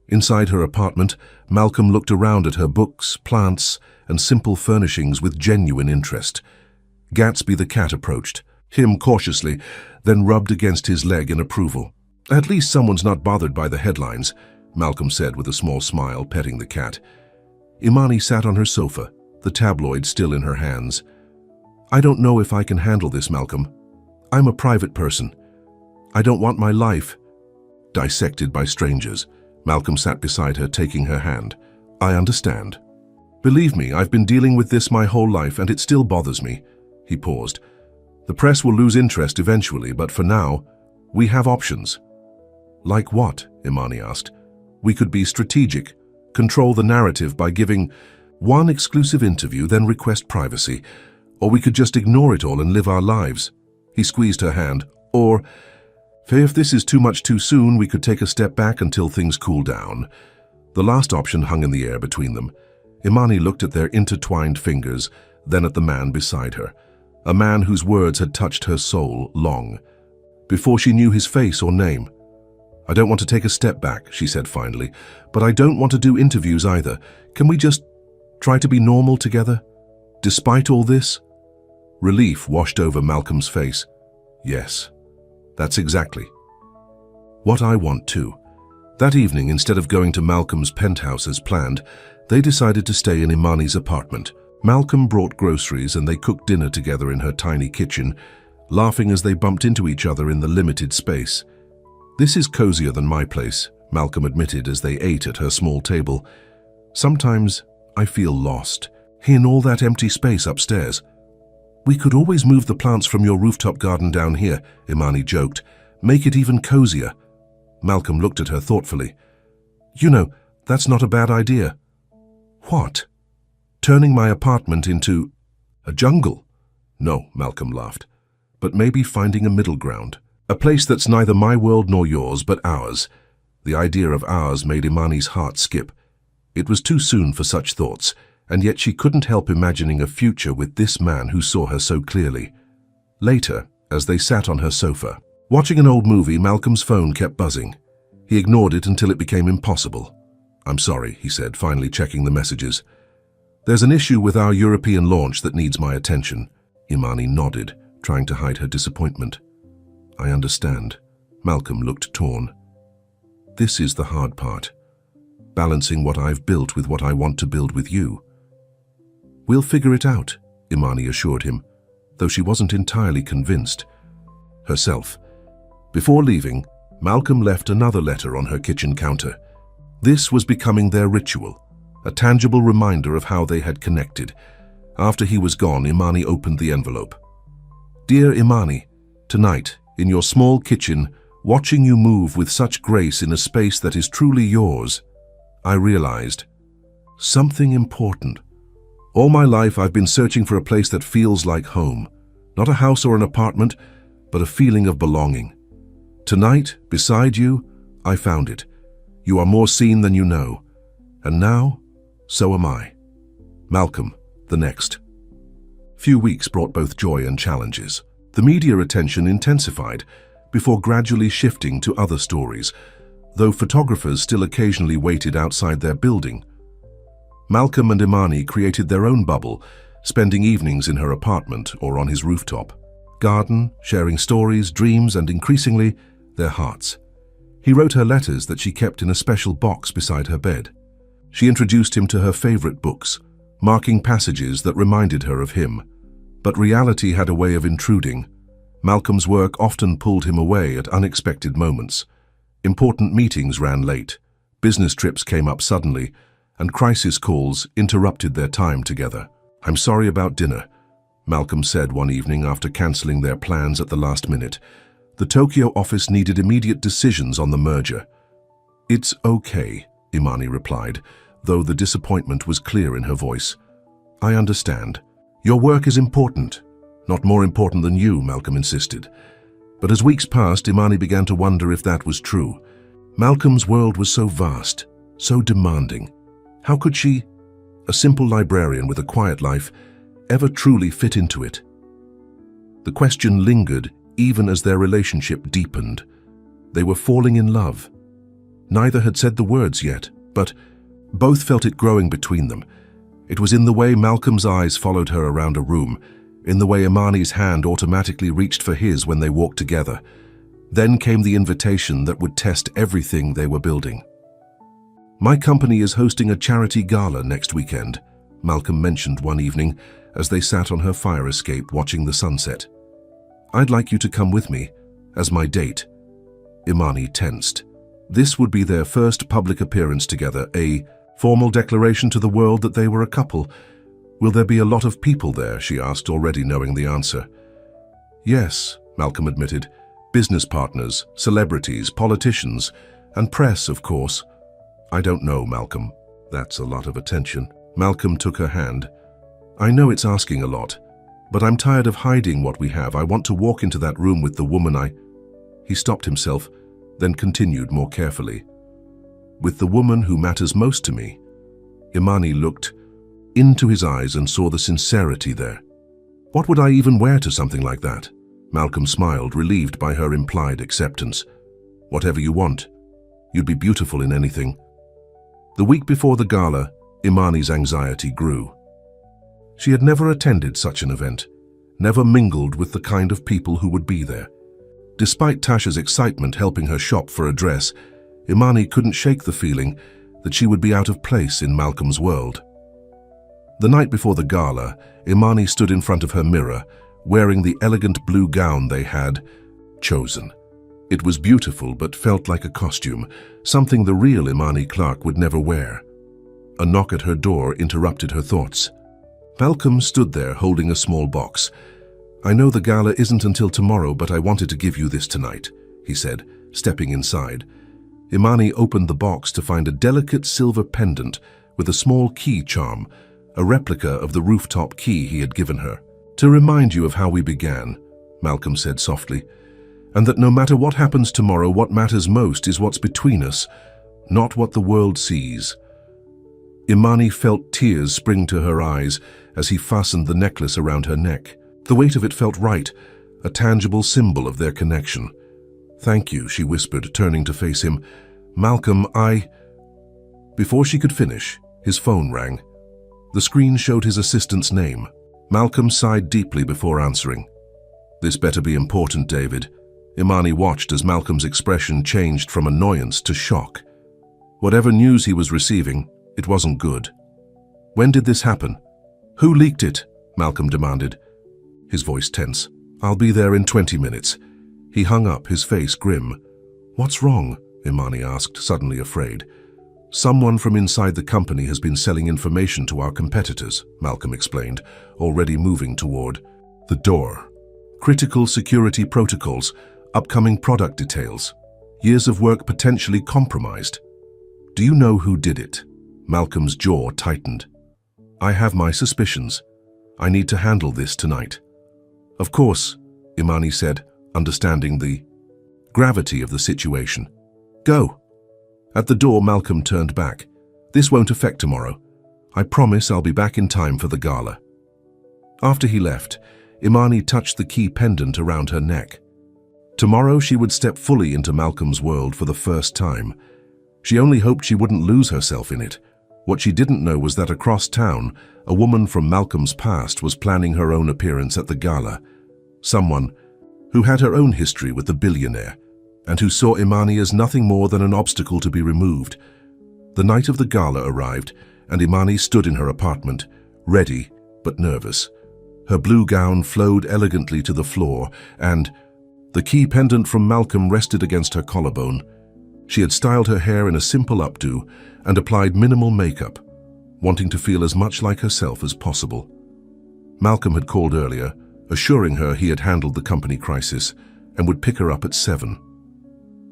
Inside her apartment, Malcolm looked around at her books, plants, and simple furnishings with genuine interest. Gatsby the cat approached him cautiously, then rubbed against his leg in approval. "At least someone's not bothered by the headlines," Malcolm said with a small smile, petting the cat. Imani sat on her sofa, the tabloid still in her hands. "I don't know if I can handle this, Malcolm. I'm a private person. I don't want my life dissected by strangers." Malcolm sat beside her, taking her hand. "I understand. Believe me, I've been dealing with this my whole life, and it still bothers me." He paused. "The press will lose interest eventually, but for now, we have options." "Like what?" Imani asked. "We could be strategic, control the narrative by giving one exclusive interview, then request privacy. Or we could just ignore it all and live our lives." He squeezed her hand. "Or, if this is too much too soon, we could take a step back until things cool down." The last option hung in the air between them. Imani looked at their intertwined fingers, then at the man beside her. A man whose words had touched her soul long, before she knew his face or name. "I don't want to take a step back," she said finally, "but I don't want to do interviews either. Can we just try to be normal together? Despite all this?" Relief washed over Malcolm's face. "Yes, that's exactly what I want too." That evening, instead of going to Malcolm's penthouse as planned, they decided to stay in Imani's apartment. Malcolm brought groceries and they cooked dinner together in her tiny kitchen, laughing as they bumped into each other in the limited space. "This is cozier than my place," Malcolm admitted as they ate at her small table. "Sometimes I feel lost in all that empty space upstairs." "We could always move the plants from your rooftop garden down here," Imani joked. "Make it even cozier." Malcolm looked at her thoughtfully. "You know, that's not a bad idea." "What? Turning my apartment into a jungle?" "No," Malcolm laughed. "But maybe finding a middle ground. A place that's neither my world nor yours, but ours." The idea of ours made Imani's heart skip. It was too soon for such thoughts, and yet she couldn't help imagining a future with this man who saw her so clearly. Later, as they sat on her sofa, watching an old movie, Malcolm's phone kept buzzing. He ignored it until it became impossible. "I'm sorry," he said, finally checking the messages. "There's an issue with our European launch that needs my attention." Imani nodded, trying to hide her disappointment. "I understand." Malcolm looked torn. "This is the hard part. balancing what I've built with what I want to build with you. We'll figure it out, Imani assured him, though she wasn't entirely convinced herself. Before leaving, Malcolm left another letter on her kitchen counter. This was becoming their ritual, a tangible reminder of how they had connected. After he was gone, Imani opened the envelope. Dear Imani, tonight, in your small kitchen, watching you move with such grace in a space that is truly yours, I realized something important. All my life I've been searching for a place that feels like home, not a house or an apartment, but a feeling of belonging. Tonight, beside you, I found it. You are more seen than you know. And now, so am I. Malcolm, the next. Few weeks brought both joy and challenges. The media attention intensified before gradually shifting to other stories, though photographers still occasionally waited outside their building. Malcolm and Imani created their own bubble, spending evenings in her apartment or on his rooftop. Garden, sharing stories, dreams, and increasingly, their hearts. He wrote her letters that she kept in a special box beside her bed. She introduced him to her favorite books, marking passages that reminded her of him. But reality had a way of intruding. Malcolm's work often pulled him away at unexpected moments. Important meetings ran late, business trips came up suddenly, and crisis calls interrupted their time together. I'm sorry about dinner, Malcolm said one evening after cancelling their plans at the last minute. The Tokyo office needed immediate decisions on the merger. It's okay, Imani replied, though the disappointment was clear in her voice. I understand. Your work is important. Not more important than you, Malcolm insisted. But as weeks passed, Imani began to wonder if that was true. Malcolm's world was so vast, so demanding. How could she, a simple librarian with a quiet life, ever truly fit into it? The question lingered even as their relationship deepened. They were falling in love. Neither had said the words yet, but both felt it growing between them. It was in the way Malcolm's eyes followed her around a room, in the way Imani's hand automatically reached for his when they walked together. Then came the invitation that would test everything they were building. My company is hosting a charity gala next weekend, Malcolm mentioned one evening as they sat on her fire escape watching the sunset. I'd like you to come with me, as my date. Imani tensed. This would be their first public appearance together, a formal declaration to the world that they were a couple. Will there be a lot of people there, she asked, already knowing the answer. Yes, Malcolm admitted. Business partners, celebrities, politicians, and press, of course. I don't know, Malcolm. That's a lot of attention. Malcolm took her hand. I know it's asking a lot, but I'm tired of hiding what we have. I want to walk into that room with the woman He stopped himself, then continued more carefully. With the woman who matters most to me. Imani looked into his eyes and saw the sincerity there. What would I even wear to something like that? Malcolm smiled, relieved by her implied acceptance. Whatever you want. You'd be beautiful in anything. The week before the gala, Imani's anxiety grew. She had never attended such an event, never mingled with the kind of people who would be there. Despite Tasha's excitement helping her shop for a dress, Imani couldn't shake the feeling that she would be out of place in Malcolm's world. The night before the gala, Imani stood in front of her mirror, wearing the elegant blue gown they had chosen. It was beautiful but felt like a costume, something the real Imani Clark would never wear. A knock at her door interrupted her thoughts. Malcolm stood there holding a small box. I know the gala isn't until tomorrow, but I wanted to give you this tonight, he said, stepping inside. Imani opened the box to find a delicate silver pendant with a small key charm, a replica of the rooftop key he had given her. To remind you of how we began, Malcolm said softly, and that no matter what happens tomorrow, what matters most is what's between us, not what the world sees. Imani felt tears spring to her eyes as he fastened the necklace around her neck. The weight of it felt right, a tangible symbol of their connection. Thank you, she whispered, turning to face him. Malcolm, Before she could finish, his phone rang. The screen showed his assistant's name. Malcolm sighed deeply before answering. This better be important, David. Imani watched as Malcolm's expression changed from annoyance to shock. Whatever news he was receiving, it wasn't good. When did this happen? Who leaked it? Malcolm demanded, his voice tense. I'll be there in 20 minutes. He hung up, his face grim. What's wrong? Imani asked, suddenly afraid. Someone from inside the company has been selling information to our competitors, Malcolm explained, already moving toward the door. Critical security protocols, upcoming product details, years of work potentially compromised. Do you know who did it? Malcolm's jaw tightened. I have my suspicions. I need to handle this tonight. Of course, Imani said, understanding the gravity of the situation. Go. At the door, Malcolm turned back. This won't affect tomorrow. I promise I'll be back in time for the gala. After he left, Imani touched the key pendant around her neck. Tomorrow she would step fully into Malcolm's world for the first time. She only hoped she wouldn't lose herself in it. What she didn't know was that across town, a woman from Malcolm's past was planning her own appearance at the gala. Someone who had her own history with the billionaire, and who saw Imani as nothing more than an obstacle to be removed. The night of the gala arrived, and Imani stood in her apartment, ready but nervous. Her blue gown flowed elegantly to the floor, and the key pendant from Malcolm rested against her collarbone. She had styled her hair in a simple updo and applied minimal makeup, wanting to feel as much like herself as possible. Malcolm had called earlier, assuring her he had handled the company crisis and would pick her up at 7.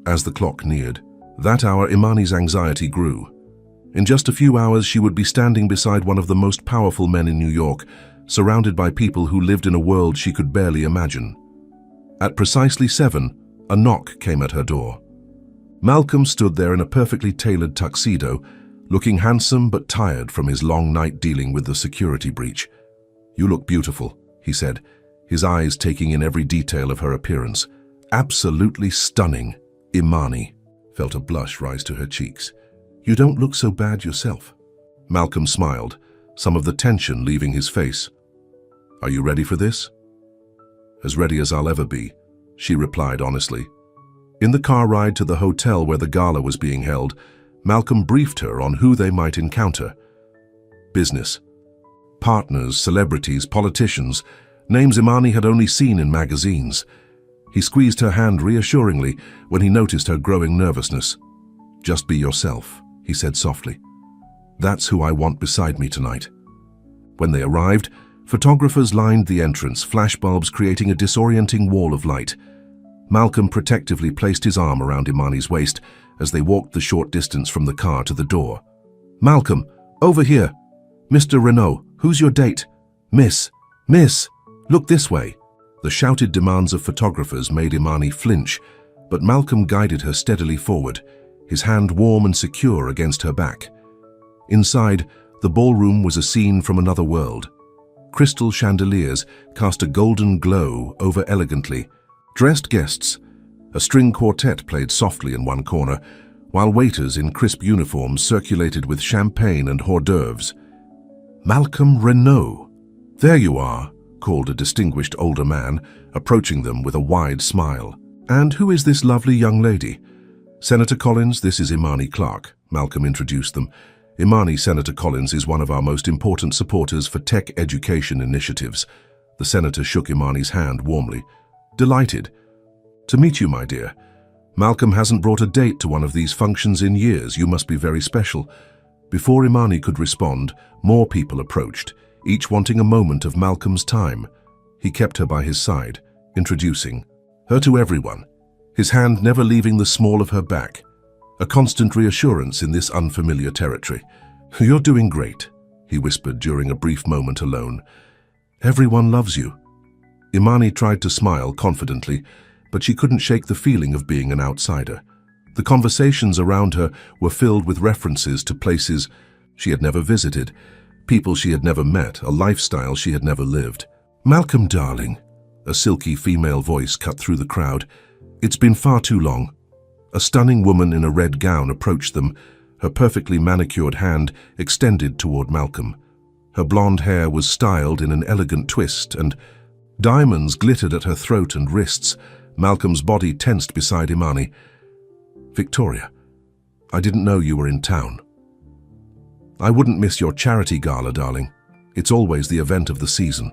As the clock neared, that hour Imani's anxiety grew. In just a few hours she would be standing beside one of the most powerful men in New York, surrounded by people who lived in a world she could barely imagine. At precisely 7, a knock came at her door. Malcolm stood there in a perfectly tailored tuxedo, looking handsome but tired from his long night dealing with the security breach. You look beautiful, he said, his eyes taking in every detail of her appearance. Absolutely stunning. Imani felt a blush rise to her cheeks. You don't look so bad yourself. Malcolm smiled, some of the tension leaving his face. Are you ready for this? As ready as I'll ever be, she replied honestly. In the car ride to the hotel where the gala was being held, Malcolm briefed her on who they might encounter. Business. Partners, celebrities, politicians, names Imani had only seen in magazines. He squeezed her hand reassuringly when he noticed her growing nervousness. Just be yourself, he said softly. That's who I want beside me tonight. When they arrived, photographers lined the entrance, flashbulbs creating a disorienting wall of light. Malcolm protectively placed his arm around Imani's waist as they walked the short distance from the car to the door. Malcolm, over here. Mr. Renault, who's your date? Miss, look this way. The shouted demands of photographers made Imani flinch, but Malcolm guided her steadily forward, his hand warm and secure against her back. Inside, the ballroom was a scene from another world. Crystal chandeliers cast a golden glow over elegantly. Dressed guests, a string quartet played softly in one corner, while waiters in crisp uniforms circulated with champagne and hors d'oeuvres. Malcolm Renault. There you are, called a distinguished older man, approaching them with a wide smile. And who is this lovely young lady? Senator Collins, this is Imani Clark, Malcolm introduced them. Imani, Senator Collins, is one of our most important supporters for tech education initiatives. The senator shook Imani's hand warmly. Delighted. To meet you, my dear. Malcolm hasn't brought a date to one of these functions in years. You must be very special. Before Imani could respond, more people approached, each wanting a moment of Malcolm's time. He kept her by his side, introducing her to everyone, his hand never leaving the small of her back. A constant reassurance in this unfamiliar territory. You're doing great, he whispered during a brief moment alone. Everyone loves you. Imani tried to smile confidently, but she couldn't shake the feeling of being an outsider. The conversations around her were filled with references to places she had never visited, people she had never met, a lifestyle she had never lived. Malcolm, darling, a silky female voice cut through the crowd. It's been far too long. A stunning woman in a red gown approached them, her perfectly manicured hand extended toward Malcolm. Her blonde hair was styled in an elegant twist, and diamonds glittered at her throat and wrists. Malcolm's body tensed beside Imani. Victoria. I didn't know you were in town. I wouldn't miss your charity gala, darling. It's always the event of the season.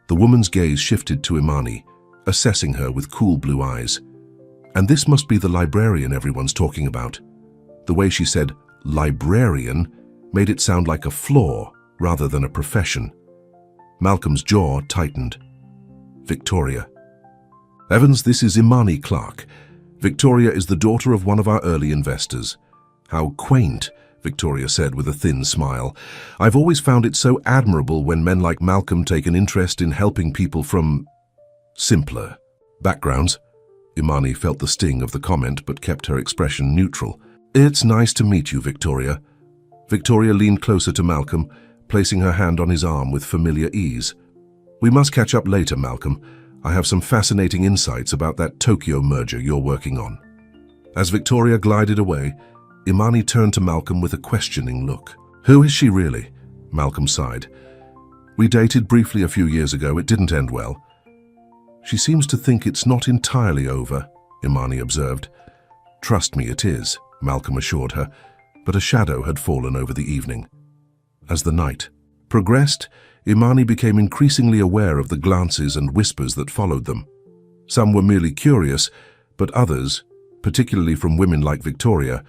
The woman's gaze shifted to Imani, assessing her with cool blue eyes. And this must be the librarian everyone's talking about. The way she said librarian made it sound like a flaw rather than a profession. Malcolm's jaw tightened. Victoria. Evans, this is Imani Clark. Victoria is the daughter of one of our early investors. How quaint, Victoria said with a thin smile. I've always found it so admirable when men like Malcolm take an interest in helping people from simpler backgrounds. Imani felt the sting of the comment but kept her expression neutral. It's nice to meet you, Victoria. Victoria leaned closer to Malcolm, placing her hand on his arm with familiar ease. We must catch up later, Malcolm. I have some fascinating insights about that Tokyo merger you're working on. As Victoria glided away, Imani turned to Malcolm with a questioning look. Who is she really? Malcolm sighed. We dated briefly a few years ago. It didn't end well. She seems to think it's not entirely over, Imani observed. Trust me, it is, Malcolm assured her, but a shadow had fallen over the evening. As the night progressed, Imani became increasingly aware of the glances and whispers that followed them. Some were merely curious, but others, particularly from women like Victoria,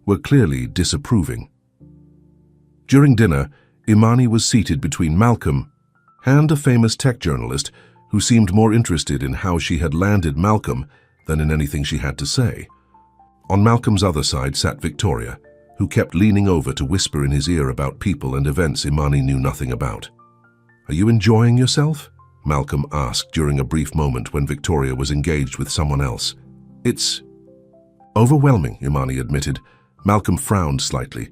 were clearly disapproving. During dinner, Imani was seated between Malcolm and a famous tech journalist who seemed more interested in how she had landed Malcolm than in anything she had to say. On Malcolm's other side sat Victoria, who kept leaning over to whisper in his ear about people and events Imani knew nothing about. Are you enjoying yourself? Malcolm asked during a brief moment when Victoria was engaged with someone else. It's overwhelming, Imani admitted. Malcolm frowned slightly.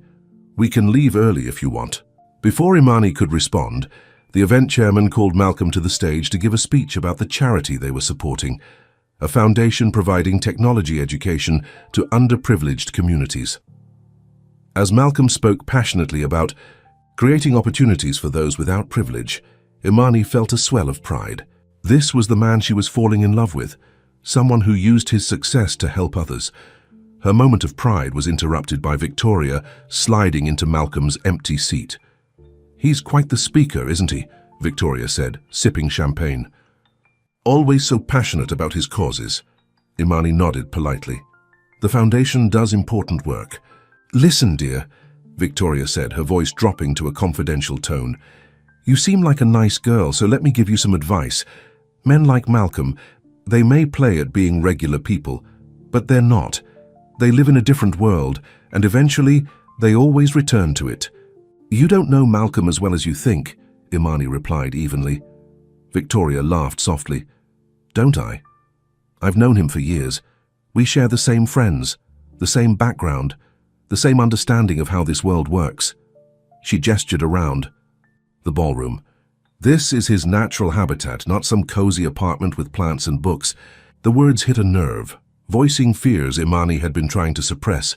We can leave early if you want. Before Imani could respond, the event chairman called Malcolm to the stage to give a speech about the charity they were supporting, a foundation providing technology education to underprivileged communities. As Malcolm spoke passionately about creating opportunities for those without privilege, Imani felt a swell of pride. This was the man she was falling in love with, someone who used his success to help others. Her moment of pride was interrupted by Victoria sliding into Malcolm's empty seat. He's quite the speaker, isn't he? Victoria said, sipping champagne. Always so passionate about his causes. Imani nodded politely. The foundation does important work. Listen, dear, Victoria said, her voice dropping to a confidential tone. You seem like a nice girl, so let me give you some advice. Men like Malcolm, they may play at being regular people, but they're not. They live in a different world, and eventually, they always return to it. You don't know Malcolm as well as you think, Imani replied evenly. Victoria laughed softly. Don't I? I've known him for years. We share the same friends, the same background, the same understanding of how this world works. She gestured around. The ballroom. This is his natural habitat, not some cozy apartment with plants and books. The words hit a nerve, voicing fears Imani had been trying to suppress.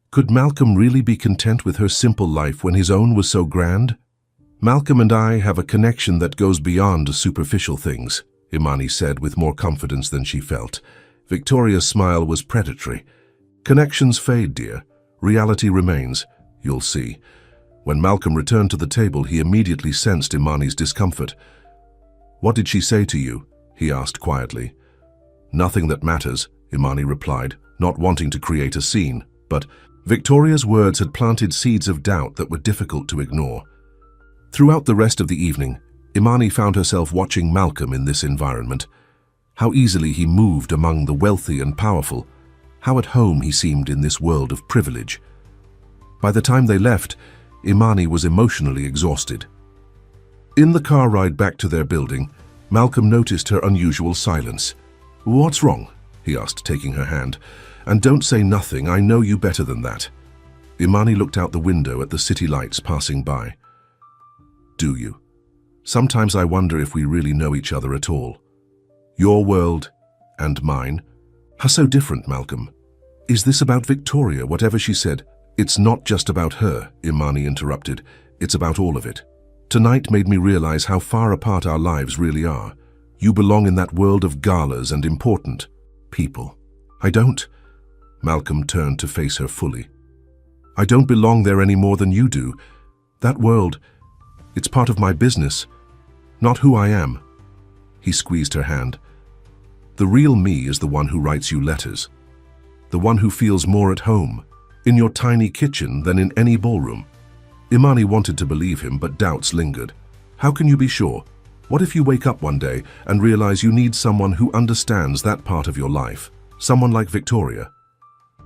Could Malcolm really be content with her simple life when his own was so grand? Malcolm and I have a connection that goes beyond superficial things, Imani said with more confidence than she felt. Victoria's smile was predatory. Connections fade, dear. Reality remains. You'll see. When Malcolm returned to the table, he immediately sensed Imani's discomfort. What did she say to you? He asked quietly. Nothing that matters, Imani replied, not wanting to create a scene. But Victoria's words had planted seeds of doubt that were difficult to ignore. Throughout the rest of the evening, Imani found herself watching Malcolm in this environment. How easily he moved among the wealthy and powerful. How at home he seemed in this world of privilege. By the time they left, Imani was emotionally exhausted. In the car ride back to their building, Malcolm noticed her unusual silence. What's wrong? He asked, taking her hand. And don't say nothing, I know you better than that. Imani looked out the window at the city lights passing by. Do you? Sometimes I wonder if we really know each other at all. Your world and mine. How so different, Malcolm? Is this about Victoria, whatever she said? It's not just about her, Imani interrupted. It's about all of it. Tonight made me realize how far apart our lives really are. You belong in that world of galas and important people. I don't. Malcolm turned to face her fully. I don't belong there any more than you do. That world, it's part of my business, not who I am. He squeezed her hand. The real me is the one who writes you letters. The one who feels more at home in your tiny kitchen than in any ballroom. Imani wanted to believe him, but doubts lingered. How can you be sure? What if you wake up one day and realize you need someone who understands that part of your life? Someone like Victoria?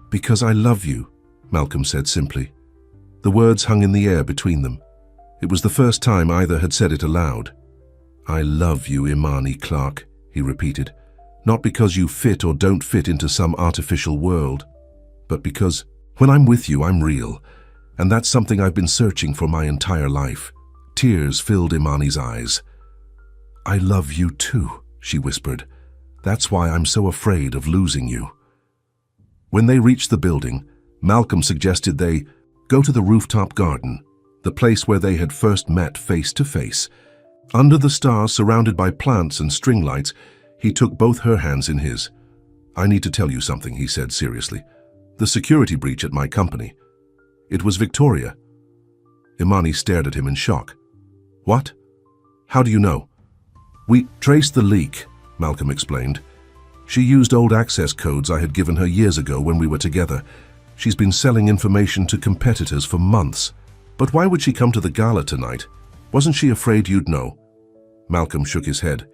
Because I love you, Malcolm said simply. The words hung in the air between them. It was the first time either had said it aloud. I love you, Imani Clark, he repeated. Not because you fit or don't fit into some artificial world, but because when I'm with you, I'm real. And that's something I've been searching for my entire life. Tears filled Imani's eyes. I love you too, she whispered. That's why I'm so afraid of losing you. When they reached the building, Malcolm suggested they go to the rooftop garden, the place where they had first met face to face. Under the stars, surrounded by plants and string lights, he took both her hands in his. I need to tell you something, he said seriously. The security breach at my company. It was Victoria. Imani stared at him in shock. What? How do you know? We traced the leak, Malcolm explained. She used old access codes I had given her years ago when we were together. She's been selling information to competitors for months. But why would she come to the gala tonight? Wasn't she afraid you'd know? Malcolm shook his head.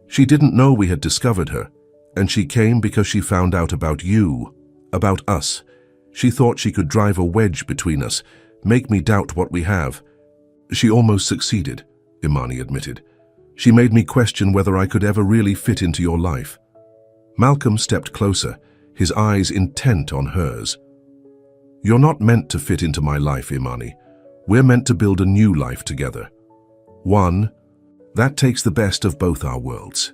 She didn't know we had discovered her, and she came because she found out about you, about us. She thought she could drive a wedge between us, make me doubt what we have. She almost succeeded, Imani admitted. She made me question whether I could ever really fit into your life. Malcolm stepped closer, his eyes intent on hers. You're not meant to fit into my life, Imani. We're meant to build a new life together. One that takes the best of both our worlds.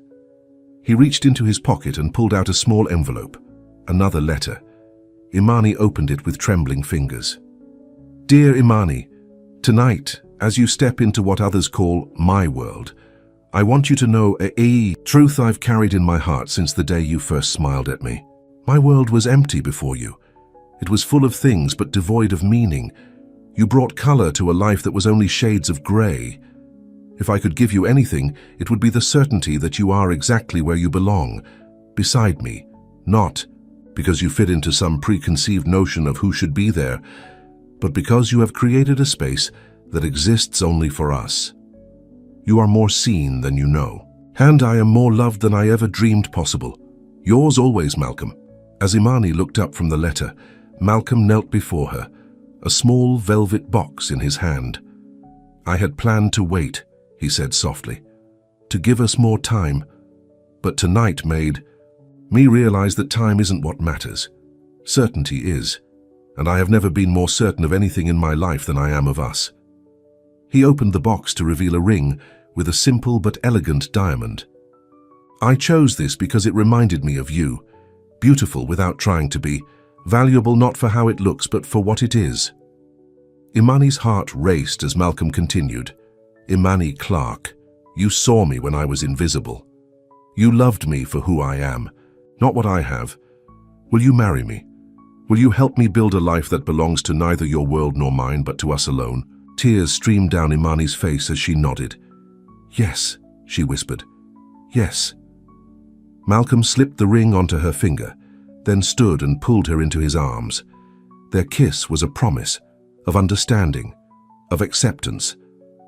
He reached into his pocket and pulled out a small envelope, another letter. Imani opened it with trembling fingers. Dear Imani, tonight, as you step into what others call my world, I want you to know a truth I've carried in my heart since the day you first smiled at me. My world was empty before you. It was full of things but devoid of meaning. You brought color to a life that was only shades of gray. If I could give you anything, it would be the certainty that you are exactly where you belong, beside me, not because you fit into some preconceived notion of who should be there, but because you have created a space that exists only for us. You are more seen than you know, and I am more loved than I ever dreamed possible. Yours always, Malcolm. As Imani looked up from the letter, Malcolm knelt before her, a small velvet box in his hand. I had planned to wait, he said softly, to give us more time, but tonight made me realize that time isn't what matters. Certainty is, and I have never been more certain of anything in my life than I am of us. He opened the box to reveal a ring with a simple but elegant diamond. I chose this because it reminded me of you, beautiful without trying to be, valuable not for how it looks but for what it is. Imani's heart raced as Malcolm continued. Imani Clark, you saw me when I was invisible. You loved me for who I am, not what I have. Will you marry me? Will you help me build a life that belongs to neither your world nor mine, but to us alone? Tears streamed down Imani's face as she nodded. Yes, she whispered. Yes. Malcolm slipped the ring onto her finger, then stood and pulled her into his arms. Their kiss was a promise of understanding, of acceptance,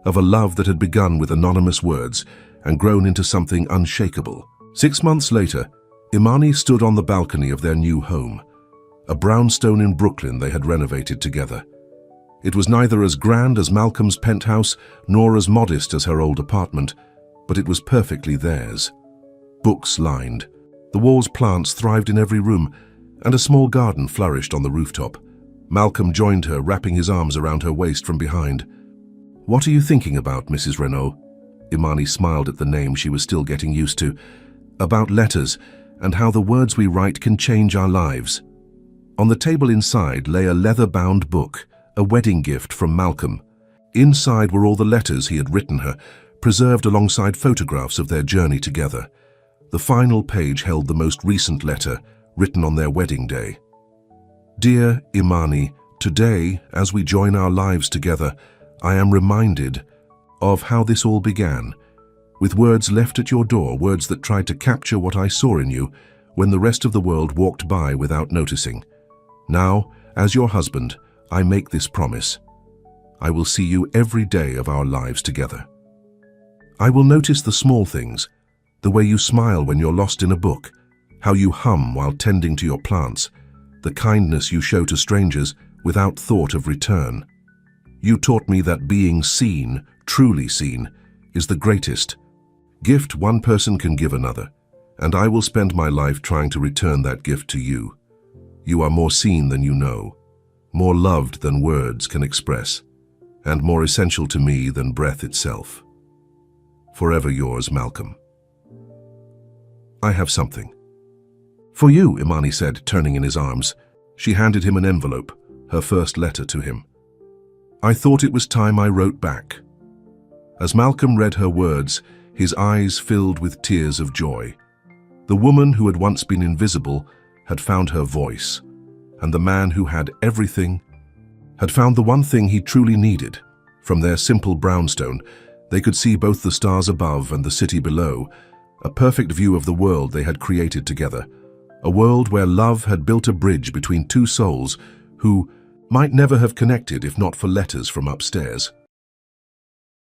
of a love that had begun with anonymous words and grown into something unshakable. 6 months later, Imani stood on the balcony of their new home, a brownstone in Brooklyn they had renovated together. It was neither as grand as Malcolm's penthouse nor as modest as her old apartment, but it was perfectly theirs. Books lined, the walls plants thrived in every room, and a small garden flourished on the rooftop. Malcolm joined her, wrapping his arms around her waist from behind. What are you thinking about, Mrs. Renault? Imani smiled at the name she was still getting used to. About letters, and how the words we write can change our lives. On the table inside lay a leather-bound book, a wedding gift from Malcolm. Inside were all the letters he had written her, preserved alongside photographs of their journey together. The final page held the most recent letter, written on their wedding day. Dear Imani, today, as we join our lives together, I am reminded of how this all began, with words left at your door, words that tried to capture what I saw in you when the rest of the world walked by without noticing. Now, as your husband, I make this promise. I will see you every day of our lives together. I will notice the small things, the way you smile when you're lost in a book, how you hum while tending to your plants, the kindness you show to strangers without thought of return. You taught me that being seen, truly seen, is the greatest gift one person can give another, and I will spend my life trying to return that gift to you. You are more seen than you know, more loved than words can express, and more essential to me than breath itself. Forever yours, Malcolm. I have something. For you, Imani said, turning in his arms. She handed him an envelope, her first letter to him. I thought it was time I wrote back. As Malcolm read her words, his eyes filled with tears of joy. The woman who had once been invisible had found her voice, and the man who had everything had found the one thing he truly needed. From their simple brownstone, they could see both the stars above and the city below, a perfect view of the world they had created together, a world where love had built a bridge between two souls who might never have connected if not for letters from upstairs.